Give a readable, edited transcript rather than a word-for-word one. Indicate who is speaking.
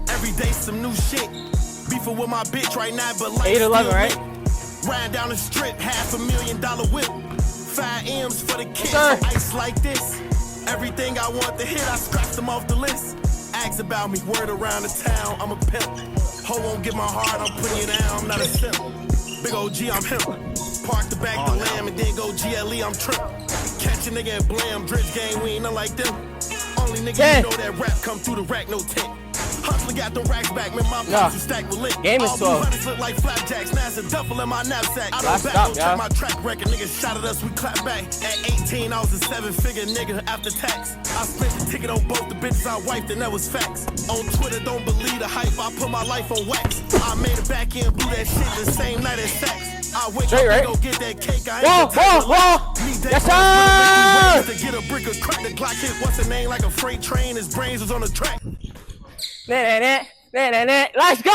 Speaker 1: Every day some new shit. Beefing with my bitch right now, but like
Speaker 2: 8-11, right?
Speaker 1: Riding down the strip, $500,000 whip. 5 M's for the kids, ice like this. Everything I want to hit, I scratched them off the list. Ask about me, word around the town, I'm a pimp. Ho won't get my heart, I'm putting you down, I'm not a simp. Big OG, I'm him. Park the back the lamb and then go GLE, I'm trip. Catch a nigga and blam, dredge game, we ain't nothing like them. Only nigga you know that rap come through the rack, no tent. Hustler got the racks back, man, my pockets are stacked with lick.
Speaker 2: Game is 12.
Speaker 1: Look like flapjacks, now it's a duffel in my knapsack. I
Speaker 2: Last
Speaker 1: don't back, check my track record, niggas shot at us, we clap back. At 18, I was a 7-figure nigga after tax. I split the ticket on both the bitches I wiped, and that was facts. On Twitter, don't believe the hype, I put my life on wax. I made a back end, blew that shit the same night as sex. I wake up and go get that cake, I ain't
Speaker 2: Yes,
Speaker 1: sir! To get a brick of crack, the Glock hit what's her name like a freight train, his brains was on the track.
Speaker 2: Let's go!